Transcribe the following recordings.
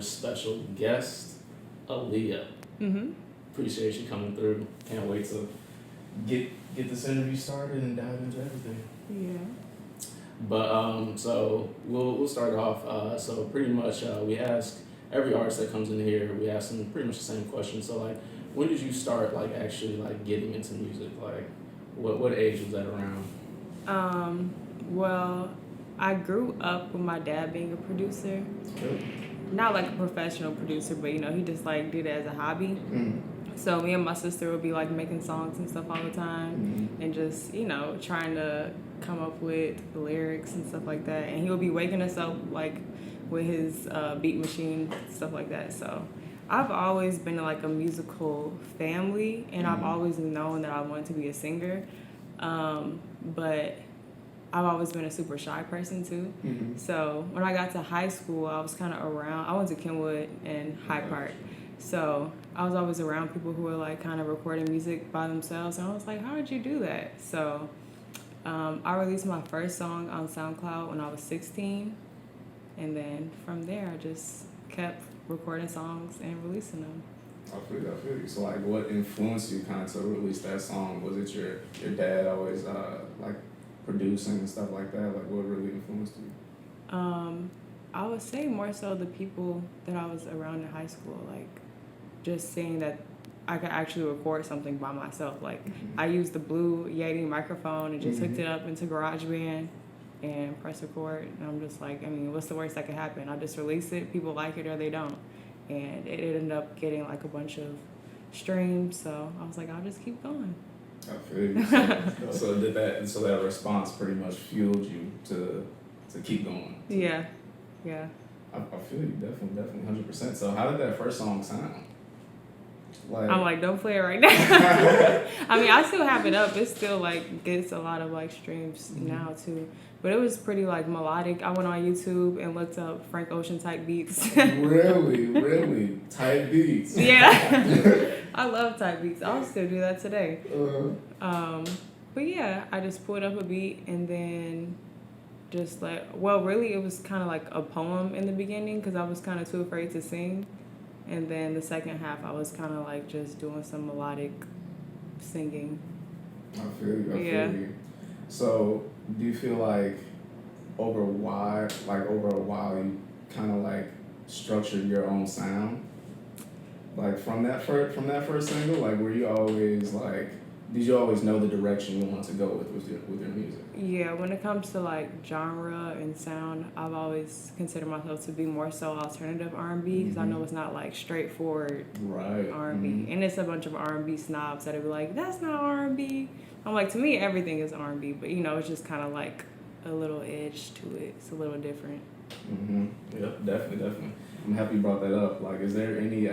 special guest, Aliah. Appreciate you coming through. Can't wait to get this interview started and dive into everything. Yeah. But so we'll start off. So pretty much we ask every artist that comes in here. We ask them pretty much the same question. So like, when did you start like actually like getting into music? Like, what age was that around? Well, I grew up with my dad being a producer. Good. Not like a professional producer, but he just like did it as a hobby. So me and my sister would be like making songs and stuff all the time, and just trying to come up with lyrics and stuff like that. And he would be waking us up like with his beat machine, stuff like that. So I've always been in like a musical family, and I've always known that I wanted to be a singer. But I've always been a super shy person too. So when I got to high school, I was kind of around. I went to Kenwood and Hyde Park. So I was always around people who were like kind of recording music by themselves. And I was like, how did you do that? So I released my first song on SoundCloud when I was 16. And then from there, I just kept recording songs and releasing them. I feel you. So like, what influenced you kind of to release that song? Was it your dad always like producing and stuff like that? Like, what really influenced you? I would say more so the people that I was around in high school, like just seeing that I could actually record something by myself. Like I used the Blue Yeti microphone and just hooked it up into GarageBand and press record. And I'm just like, I mean, what's the worst that could happen? I just release it, people like it or they don't. And it ended up getting like a bunch of streams. So I was like, I'll just keep going. I feel you. So that response pretty much fueled you to keep going. Yeah. I feel you, definitely, 100%. So how did that first song sound? Like, I'm like, don't play it right now. I mean, I still have it up. It still like gets a lot of like streams now too. But it was pretty like melodic. I went on YouTube and looked up Frank Ocean type beats. really type beats. Yeah. I love type beats. I'll still do that today. But yeah, I just pulled up a beat and then just like, well, really it was kind of like a poem in the beginning because I was kind of too afraid to sing. And then the second half, I was kind of like just doing some melodic singing. I feel you. So do you feel like over a while you kind of like structured your own sound? Like from that first single, like were you always like, did you always know the direction you wanted to go with your music? Yeah, when it comes to like genre and sound, I've always considered myself to be more so alternative R&B because I know it's not like straightforward R&B. And it's a bunch of R&B snobs that'll be like, that's not R&B. I'm like, to me, everything is R&B, but it's just kind of like a little edge to it. It's a little different. Yep, definitely. I'm happy you brought that up. Like, is there any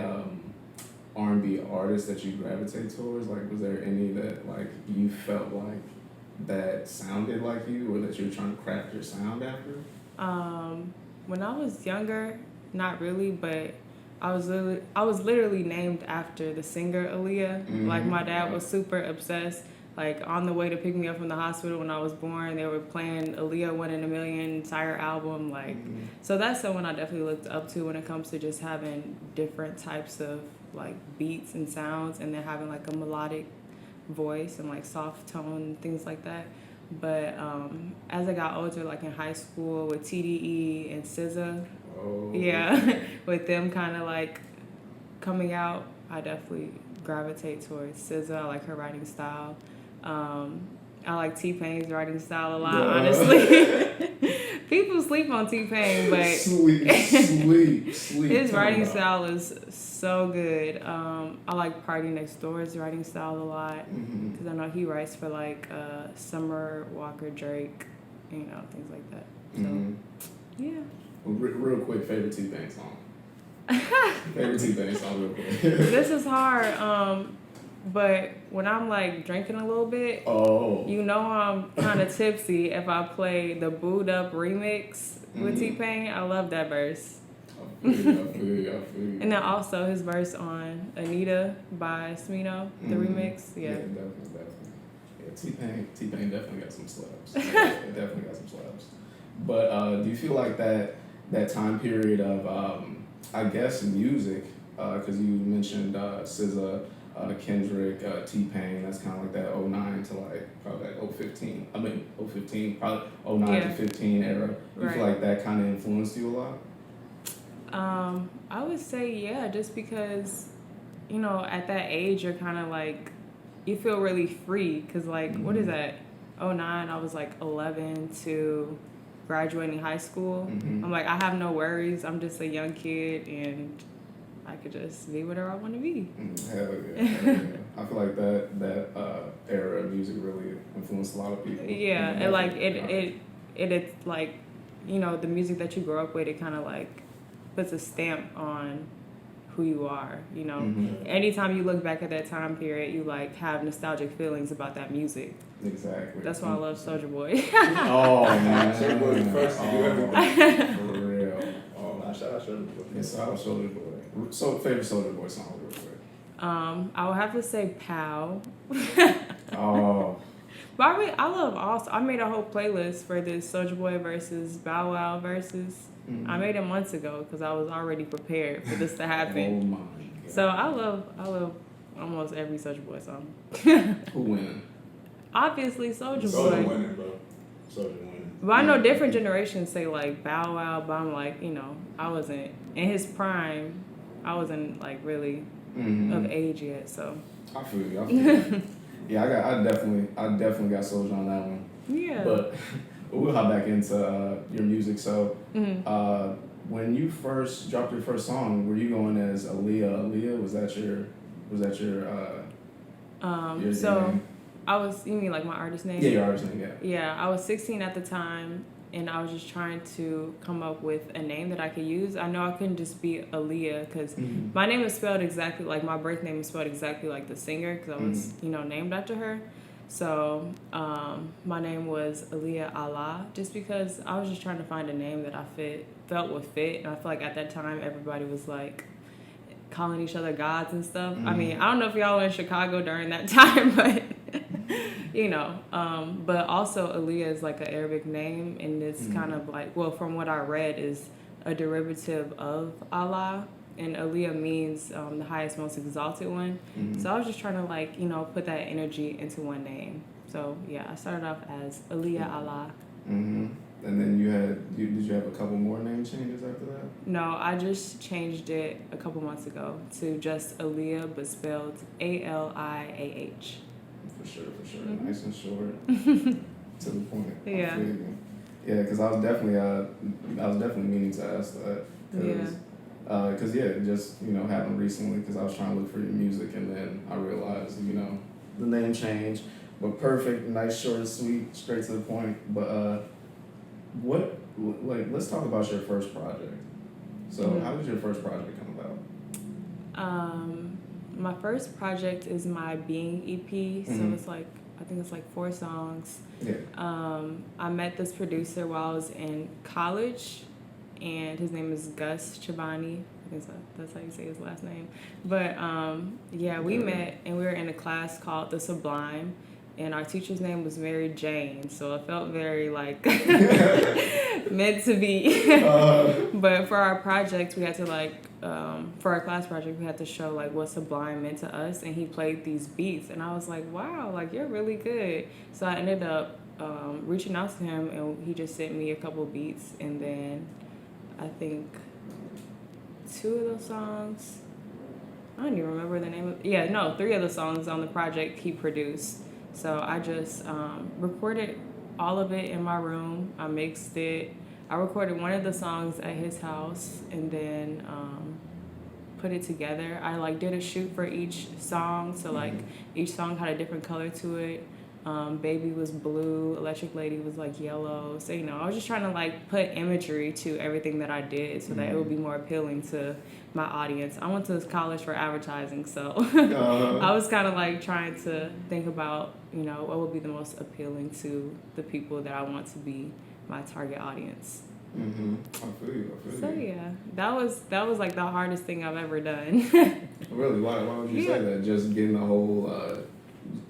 R&B artists that you gravitate towards? Like, was there any that like you felt like that sounded like you, or that you were trying to craft your sound after? When I was younger, not really, but I was literally named after the singer Aliah. Like my dad was super obsessed. Like on the way to pick me up from the hospital when I was born, they were playing Aliah One in a Million entire album. Like, so that's someone I definitely looked up to when it comes to just having different types of like beats and sounds, and then having like a melodic voice and like soft tone, things like that. But as I got older, like in high school with TDE and SZA, with them kind of like coming out, I definitely gravitate towards SZA. I like her writing style. I like T-Pain's writing style a lot, honestly. People sleep on T-Pain, but sleep. his writing style is so good. I like Party Next Door's writing style a lot because I know he writes for like Summer Walker, Drake, things like that. So, yeah. Well, real quick, favorite T-Pain song? Favorite T-Pain song, real quick. This is hard. But when I'm like drinking a little bit, I'm kind of tipsy if I play the Booed Up remix with T-Pain. I love that verse. I feel you. And then also his verse on Anita by Smino, the remix. Yeah, definitely. Yeah, T-Pain definitely got some slaps. Definitely got some slaps. But do you feel like that time period of I guess music, because you mentioned SZA, Kendrick, T-Pain. That's kind of like that '09 to like probably like '15. I mean '15, probably '09 to '15 era. You feel like that kind of influenced you a lot? I would say yeah, just because, you know, at that age you're kind of like, you feel really free because like what is that? '09, I was like 11 to graduating high school. I'm like, I have no worries. I'm just a young kid and I could just be whatever I want to be. Hell yeah, hell yeah. I feel like that era of music really influenced a lot of people. Yeah, and like it's like, you know, the music that you grow up with, it kind of like puts a stamp on who you are, you know. Anytime you look back at that time period, you like have nostalgic feelings about that music. Exactly. That's why I love Soulja Boys. Oh man, Soulja Boys first to do everything. For real. Oh, shout out Soulja Boy. Yes, I was Soulja Boy. So favorite Soulja Boy song real quick. I would have to say Pow. Oh. But I love also. I made a whole playlist for this Soulja Boy versus Bow Wow versus. I made it months ago because I was already prepared for this to happen. Oh my God. So I love almost every Soulja Boy song. Who win? Obviously Soulja Soulja Boy. winning, bro. Soulja winning. But I know different generations say like Bow Wow, but I'm like, you know, I wasn't in his prime. I wasn't like really of age yet, so. I feel you. Yeah, I definitely got Soulja on that one. Yeah. But we'll hop back into your music. So, when you first dropped your first song, were you going as Aliah? Aliah, was that your so name? I was, you mean like my artist name? Yeah, your artist name, yeah. Yeah, I was 16 at the time, and I was just trying to come up with a name that I could use. I know I couldn't just be Aliah because my name is spelled exactly like my birth name is spelled exactly like the singer because I was, you know, named after her. So my name was Aliah Allah just because I was just trying to find a name that I felt would fit. And I feel like at that time everybody was like calling each other gods and stuff. I mean, I don't know if y'all were in Chicago during that time, but you know. But also Aliah is like an Arabic name, and it's kind of like, well, from what I read, is a derivative of Allah. And Aliah means the highest, most exalted one. So I was just trying to like, you know, put that energy into one name. So yeah, I started off as Aliah Allah. And then did you have a couple more name changes after that? No, I just changed it a couple months ago to just Aliah, but spelled Aliah. For sure. Nice and short. To the point. Yeah. Yeah, because I was definitely meaning to ask that. Because it just, you know, happened recently because I was trying to look for your music and then I realized, you know, the name change. But perfect, nice, short and sweet, straight to the point. But let's talk about your first project. So how did your first project come about? My first project is my Being EP. So it's like, I think it's like 4 songs. Yeah. I met this producer while I was in college, and his name is Gus Chibani. I think that's how you say his last name. But yeah, we met and we were in a class called The Sublime, and our teacher's name was Mary Jane, so it felt very like meant to be. But for our project, we had to like, for our class project, we had to show like what Sublime meant to us, and he played these beats, and I was like, wow, like you're really good. So I ended up reaching out to him, and he just sent me a couple beats, and then I think 2 of those songs, I don't even remember the name of, 3 of the songs on the project he produced. So I just recorded all of it in my room. I mixed it. I recorded one of the songs at his house and then put it together. I like did a shoot for each song. So like each song had a different color to it. Baby was blue, Electric Lady was like yellow. So, you know, I was just trying to like put imagery to everything that I did so that it would be more appealing to my audience. I went to college for advertising, so I was kind of like trying to think about, you know, what would be the most appealing to the people that I want to be my target audience. I feel you. So yeah, that was like the hardest thing I've ever done. Really? Why would you say that? Just getting the whole,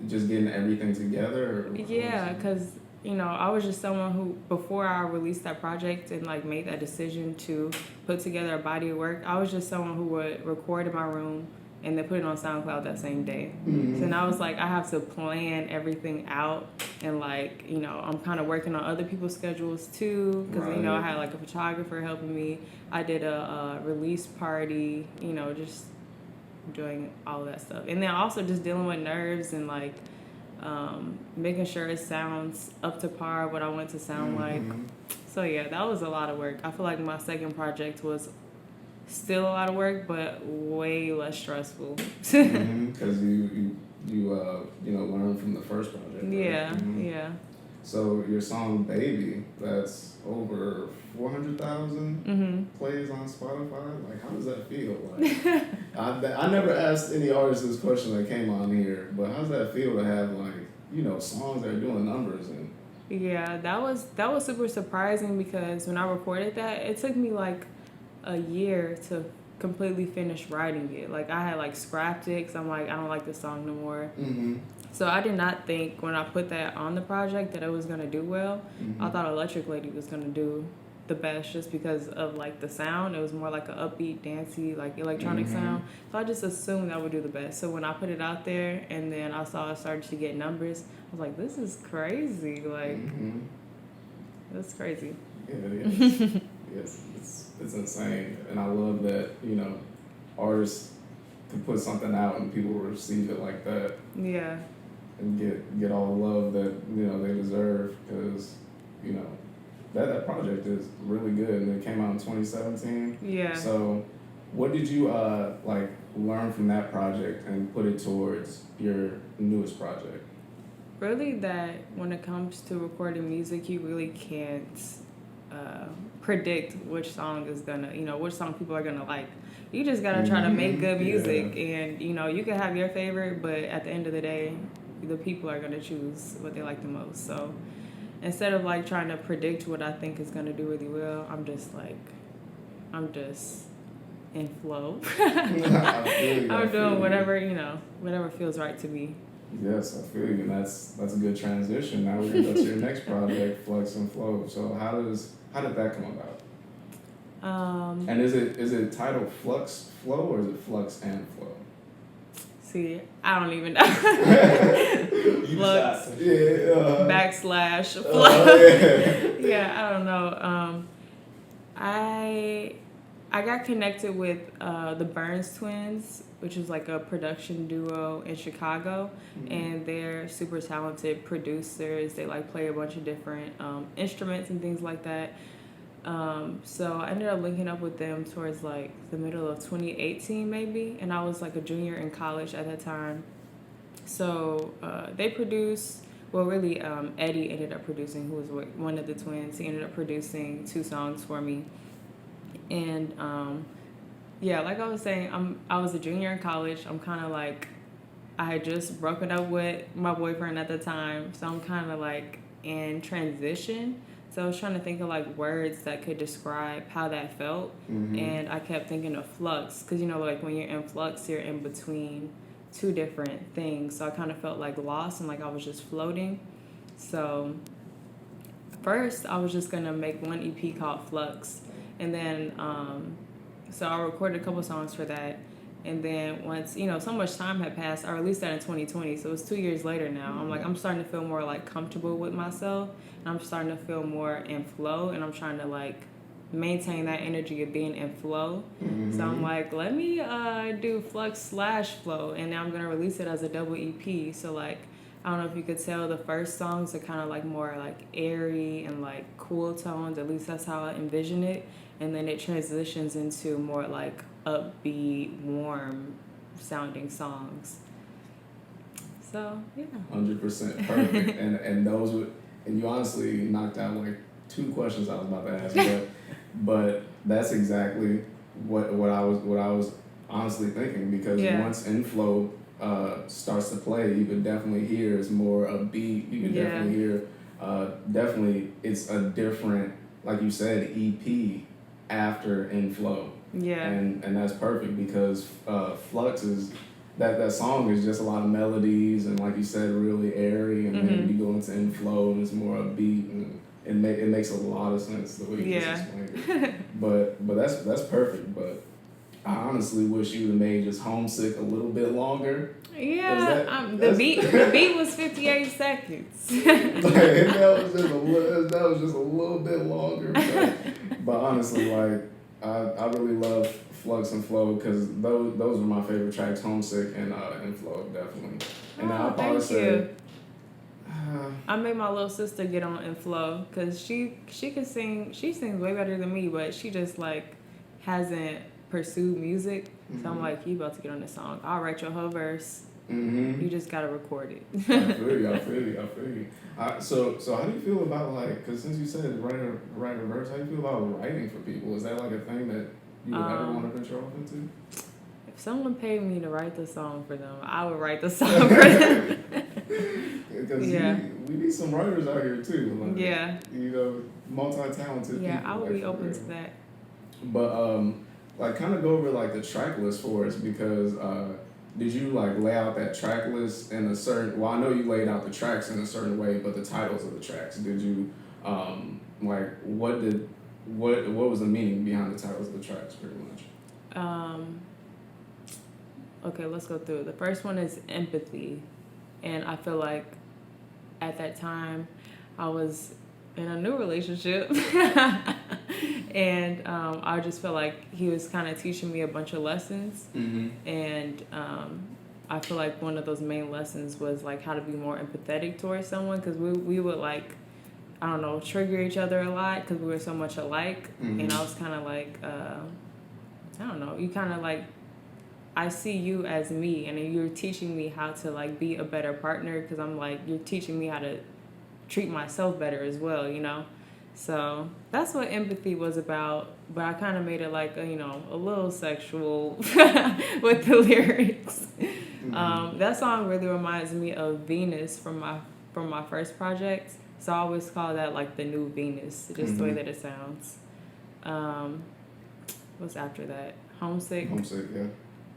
just getting everything together? Or yeah, because I was just someone who, before I released that project and like made that decision to put together a body of work, I was just someone who would record in my room and then put it on SoundCloud that same day. So now it's like I have to plan everything out, and like, I'm kind of working on other people's schedules too, because I had like a photographer helping me. I did a release party, just doing all of that stuff, and then also just dealing with nerves and like making sure it sounds up to par what I want it to sound like. So yeah, that was a lot of work. I feel like my second project was still a lot of work, but way less stressful. Because you learned from the first project. Right? Yeah. So your song "Baby," that's over 400,000 plays on Spotify. Like, how does that feel? Like, I never asked any artist this question that came on here, but how does that feel to have like songs that are doing numbers and? Yeah, that was super surprising, because when I recorded that, it took me like a year to completely finish writing it. Like, I had like scrapped it because I'm like, I don't like this song no more. So I did not think when I put that on the project that it was gonna do well. I thought Electric Lady was gonna do the best just because of like the sound. It was more like an upbeat, dancey, like electronic sound. So I just assumed that would do the best. So when I put it out there and then I saw it started to get numbers, I was like, this is crazy. Like, that's crazy. Yeah, it is. Yes, it's insane, and I love that artists can put something out and people receive it like that. Yeah. And get all the love that they deserve, because that project is really good, and it came out in 2017. Yeah. So, what did you like learn from that project and put it towards your newest project? Really, that when it comes to recording music, you really can't predict which song is gonna, which song people are gonna like. You just gotta try to make good music, and you can have your favorite, but at the end of the day, the people are gonna choose what they like the most. So instead of like trying to predict what I think is gonna do really well, I'm just in flow. I'm doing whatever feels right to me. Yes, I feel you, and that's a good transition. Now we're gonna go to your next project, Flux and Flow. So how did that come about? And is it titled Flux Flow, or is it Flux and Flow? See, I don't even know. Flux / Flow. Yeah, I don't know. I got connected with the Burns twins, which is like a production duo in Chicago, and they're super talented producers. They like play a bunch of different instruments and things like that. So I ended up linking up with them towards like the middle of 2018 maybe, and I was like a junior in college at that time. So they produced, well really Eddie ended up producing, who was one of the twins. He ended up producing 2 songs for me. And yeah, like I was saying, I was a junior in college. I'm kind of like, I had just broken up with my boyfriend at the time, so I'm kind of like in transition. So I was trying to think of like words that could describe how that felt, and I kept thinking of flux, because like when you're in flux, you're in between 2 different things. So I kind of felt like lost and like I was just floating. So first I was just gonna make one EP called Flux, and then so I recorded a couple songs for that. And then once, so much time had passed, I released that in 2020, so it's 2 years later now. I'm starting to feel more like comfortable with myself, and I'm starting to feel more in flow, and I'm trying to like maintain that energy of being in flow. So I'm like, let me do Flux / Flow, and now I'm gonna release it as a double EP. So like, I don't know if you could tell, the first songs are kind of like more like airy and like cool tones, at least that's how I envision it. And then it transitions into more like upbeat, warm sounding songs. So yeah. 100% perfect. and those would, and you honestly knocked out like 2 questions I was about to ask, but that's exactly what I was honestly thinking, because once Inflow starts to play, you can definitely hear it's more upbeat. You can definitely hear definitely it's a different, like you said, EP after Inflow. Yeah. And that's perfect, because Flux is that song is just a lot of melodies and, like you said, really airy, and then you go into Inflow and it's more upbeat, and it makes a lot of sense the way you just explained it. But that's perfect. But I honestly wish you would have made just Homesick a little bit longer. Yeah, the beat was 58 seconds. Like, that was just a little bit longer. But honestly, like I really love Flux and Flow because those are my favorite tracks, Homesick and Inflow, definitely. And I'll probably say, I made my little sister get on Inflow because she can sing. She sings way better than me, but she just like hasn't pursued music. So I'm like, you about to get on this song? I'll write your whole verse. You just gotta record it. I feel you. So how do you feel about, like, because since you said write a verse, how do you feel about writing for people? Is that like a thing that you would ever want to venture off into? If someone paid me to write the song for them, I would write the song for them. Because we need some writers out here too. Like, you know, multi-talented people. I would like, be open real. to that. But like, kind of go over like the track list for us, because did you like lay out that track list in a certain? Well, I know you laid out the tracks in a certain way, but the titles of the tracks, did you like what was the meaning behind the titles of the tracks, pretty much? Okay, let's go through. The first one is Empathy, and I feel like at that time I was in a new relationship. And I just felt like he was kind of teaching me a bunch of lessons. And I feel like one of those main lessons was like how to be more empathetic towards someone, because we would like, I don't know, trigger each other a lot because we were so much alike. And I was kind of like, I don't know, you kind of like, I see you as me, and you're teaching me how to like be a better partner, because I'm like, you're teaching me how to treat myself better as well, you know? So that's what Empathy was about, but I kind of made it like, a little sexual with the lyrics. That song really reminds me of Venus from my first project. So I always call that like the new Venus, just the way that it sounds. What's after that? Homesick? Homesick, yeah.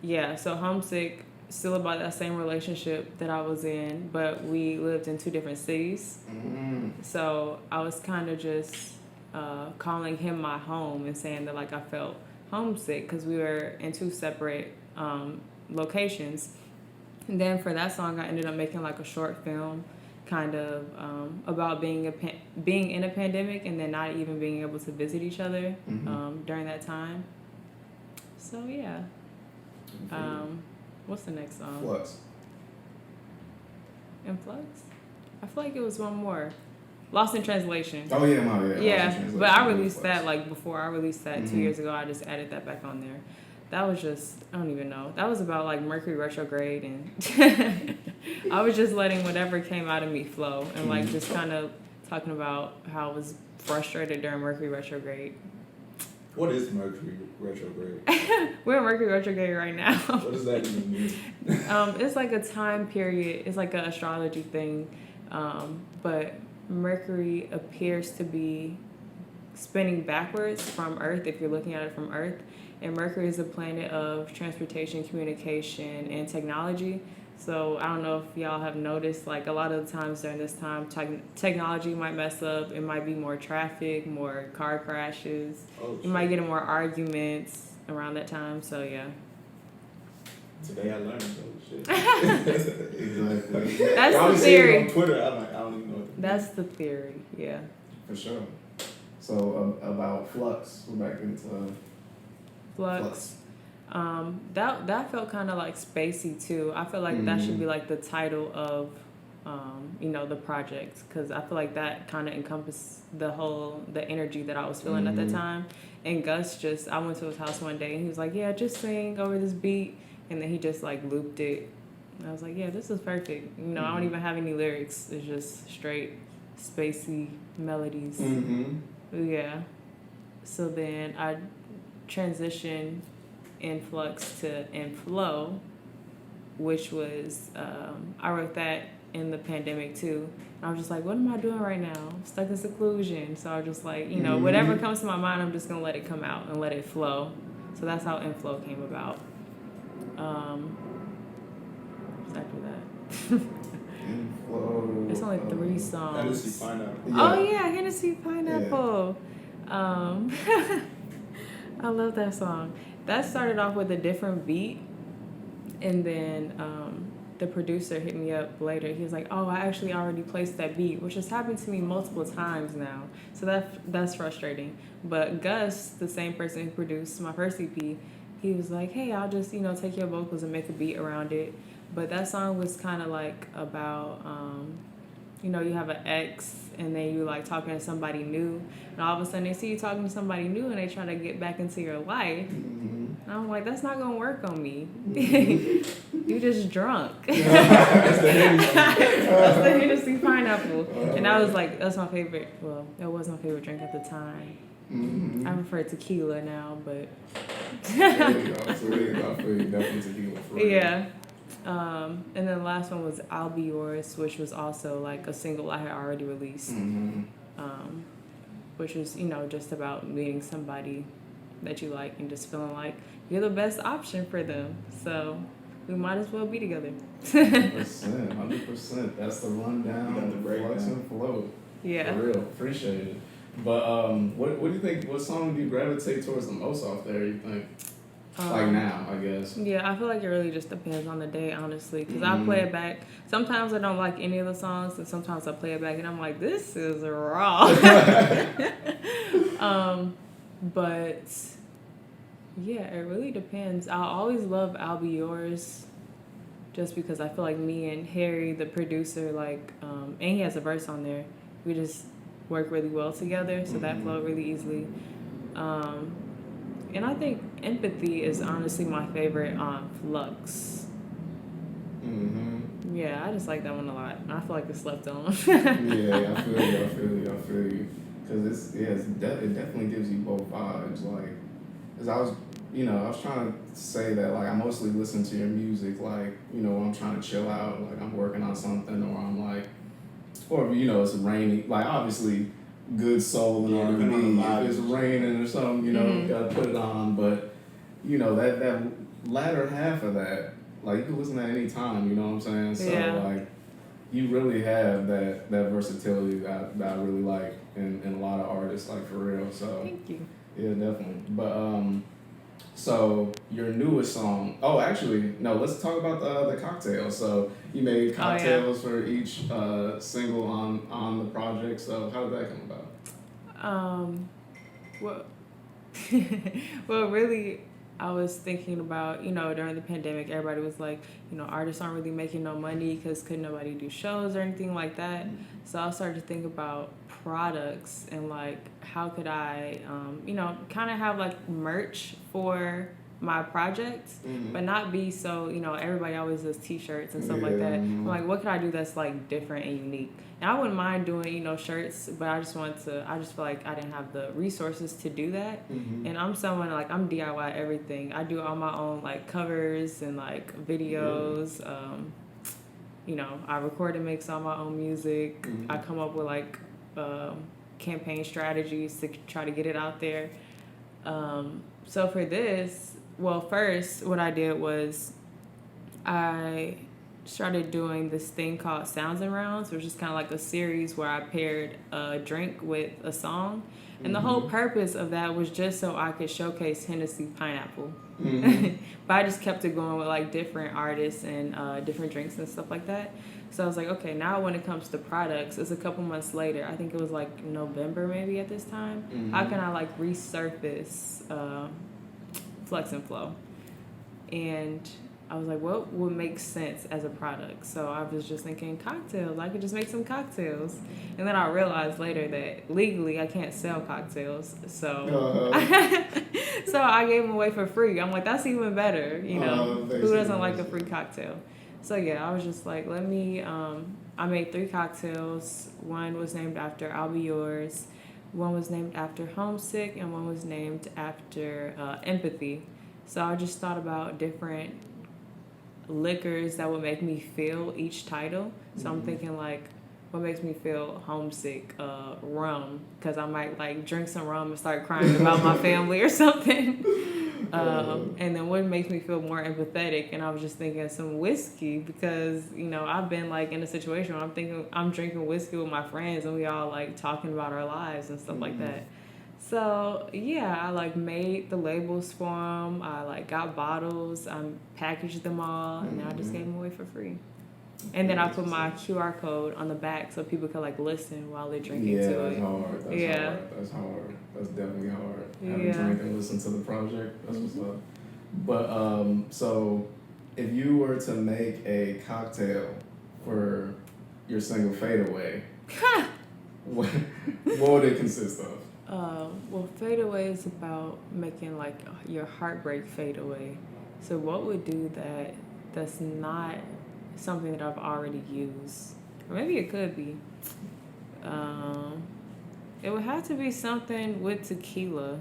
Yeah, so Homesick, still about that same relationship that I was in, but we lived in 2 different cities. So I was kind of just calling him my home and saying that like I felt homesick because we were in 2 separate locations. And then for that song, I ended up making like a short film kind of about being in a pandemic and then not even being able to visit each other during that time. So yeah. What's the next song? Flux. Influx? I feel like it was one more. Lost in Translation. Oh yeah, yeah. But I released that like before I released that 2 years ago. I just added that back on there. That was just, I don't even know. That was about like Mercury retrograde, and I was just letting whatever came out of me flow, and like just kind of talking about how I was frustrated during Mercury retrograde. What is Mercury retrograde? We're in Mercury retrograde right now. What does that even mean? It's like a time period. It's like an astrology thing. But Mercury appears to be spinning backwards from Earth if you're looking at it from Earth. And Mercury is a planet of transportation, communication, and technology. So I don't know if y'all have noticed, like a lot of the times during this time, technology might mess up. It might be more traffic, more car crashes. You might get more arguments around that time. So yeah. Today I learned those shit. Exactly. That's I the theory. On Twitter, I'm like, I don't even know what That's the theory. Yeah. For sure. So about Flux, we're back into Flux. That felt kind of like spacey too. I feel like that should be like the title of the project, because I feel like that kind of encompassed the energy that I was feeling at the time. And Gus I went to his house one day and he was like, yeah, just sing over this beat, and then he just like looped it. And I was like, yeah, this is perfect. I don't even have any lyrics. It's just straight spacey melodies. Yeah. So then I transitioned Influx to Inflow, which was I wrote that in the pandemic too. And I was just like, what am I doing right now? I'm stuck in seclusion. So I was just like, whatever comes to my mind, I'm just gonna let it come out and let it flow. So that's how Inflow came about. Inflow. It's only 3 Hennessy songs. Pineapple. Oh yeah, Hennessy Pineapple. I love that song. That started off with a different beat, and then the producer hit me up later. He was like, "Oh, I actually already placed that beat," which has happened to me multiple times now. So that's frustrating. But Gus, the same person who produced my first EP, he was like, "Hey, I'll just take your vocals and make a beat around it." But that song was kind of like about you have an ex and then you like talking to somebody new, and all of a sudden they see you talking to somebody new and they try to get back into your life. And I'm like, that's not gonna work on me. You just drunk. That's the Hennessy. That's the Hennessy Pineapple. And I was like, that's my favorite. Well, it was my favorite drink at the time. I prefer tequila now, but There you go. So there you go. I feel you. Definitely tequila for real. yeah. And then the last one was I'll Be Yours, which was also like a single I had already released. Which was, just about meeting somebody that you like and just feeling like you're the best option for them. So we might as well be together. 100%. That's the rundown. You got the breakdown. Flux and Flow. Yeah. For real. Appreciate it. But what do you think? What song do you gravitate towards the most off there? You think? Like now, I guess. Yeah, I feel like it really just depends on the day, honestly. Because I play it back. Sometimes I don't like any of the songs, and sometimes I play it back and I'm like, this is raw. But yeah, it really depends. I'll always love I'll Be Yours just because I feel like me and Harry, the producer, and he has a verse on there, we just work really well together, so that flowed really easily. And I think Empathy is honestly my favorite on Flux. Yeah, I just like that one a lot. I feel like it's slept on. Yeah, I feel you. Because it definitely gives you both vibes. Like, because I was trying to say that, like, I mostly listen to your music, like, when I'm trying to chill out, like, I'm working on something, or I'm like, or, it's rainy, like, obviously, good soul and R&B. If it's raining or something, you gotta put it on. But that latter half of that, like, you can listen at any time. You know what I'm saying? So like, you really have that versatility that I really like in a lot of artists, like, for real. So Thank you. yeah, definitely. But so your newest song. Oh, actually, no. Let's talk about the cocktails. So you made cocktails for each single on the project. So how did that come about? Well, really, I was thinking about, during the pandemic, everybody was like, artists aren't really making no money because couldn't nobody do shows or anything like that. So I started to think about products and like, how could I, kind of have like merch for my project, but not be so, everybody always does t-shirts and stuff like that. I'm like, what could I do that's like different and unique? And I wouldn't mind doing, shirts, but I just feel like I didn't have the resources to do that. And I'm someone, like, I'm DIY everything. I do all my own, like, covers and, like, videos. I record and mix all my own music. I come up with, like, campaign strategies to try to get it out there. So for this, first, what I did was I started doing this thing called Sounds and Rounds, which is kind of like a series where I paired a drink with a song. And the whole purpose of that was just so I could showcase Hennessy Pineapple. But I just kept it going with like different artists and different drinks and stuff like that. So I was like, okay, now when it comes to products, it's a couple months later. I think it was like November maybe at this time. How can I like resurface Flux and Flow? And I was like, what would make sense as a product? So I was just thinking cocktails. I could just make some cocktails. And then I realized later that legally I can't sell cocktails. So so I gave them away for free. I'm like, that's even better. Who doesn't like a free cocktail? So yeah, I was just like, I made 3 cocktails. One was named after I'll Be Yours. One was named after Homesick. And one was named after Empathy. So I just thought about different liquors that would make me feel each title. So I'm thinking like what makes me feel homesick? Rum, because I might like drink some rum and start crying about my family or something. And then what makes me feel more empathetic? And I was just thinking some whiskey, because you know I've been like in a situation where I'm drinking whiskey with my friends and we all like talking about our lives and stuff like that. So yeah, I like made the labels for them. I like got bottles. I packaged them all, and then I just gave them away for free. And then I put my QR code on the back so people could like listen while they're drinking to that's it. hard. That's hard. That's definitely hard. Having a drink and listen to the project. That's what's up. But so if you were to make a cocktail for your single Fadeaway, what would it consist of? Well, Fadeaway is about making like your heartbreak fade away. So what would do that that's not something that I've already used? Or maybe it could be. It would have to be something with tequila.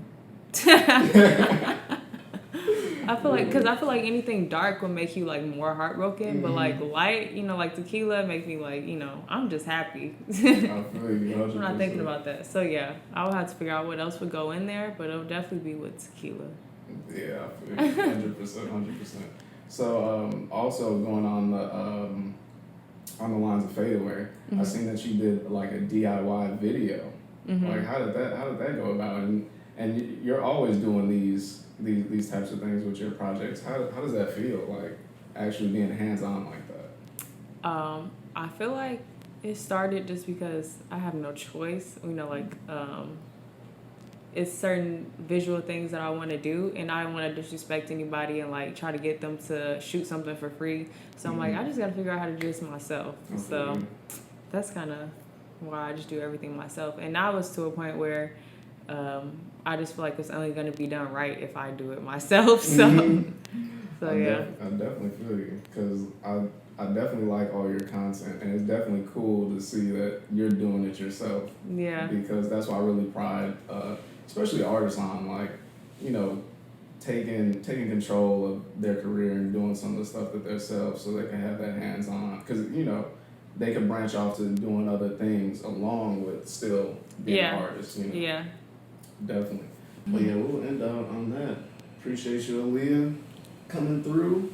I feel like anything dark will make you like more heartbroken, but like light, you know, like tequila make me like, you know, I'm just happy. I feel you, 100%. I'm not thinking about that. So yeah, I will have to figure out what else would go in there, but it'll definitely be with tequila. Yeah, I feel you, 100%. So also going on the lines of Fadeaway, I seen that you did like a DIY video. Like how did that go about? And you're always doing these types of things with your projects. How does that feel, like actually being hands-on like that? I feel like it started just because I have no choice. You know, like it's certain visual things that I want to do, and I don't want to disrespect anybody and like try to get them to shoot something for free. So I'm like, I just got to figure out how to do this myself. So that's kind of why I just do everything myself. And now it's to a point where I just feel like it's only going to be done right if I do it myself. So, yeah. I definitely feel you, because I definitely like all your content, and it's definitely cool to see that you're doing it yourself. Yeah. Because that's why I really pride, especially artists on, like, you know, taking control of their career and doing some of the stuff that themselves so they can have that hands-on. Because, you know, they can branch off to doing other things along with still being artists, you know. Yeah. Definitely. But yeah, we'll end out on that. Appreciate you, Aliah, coming through.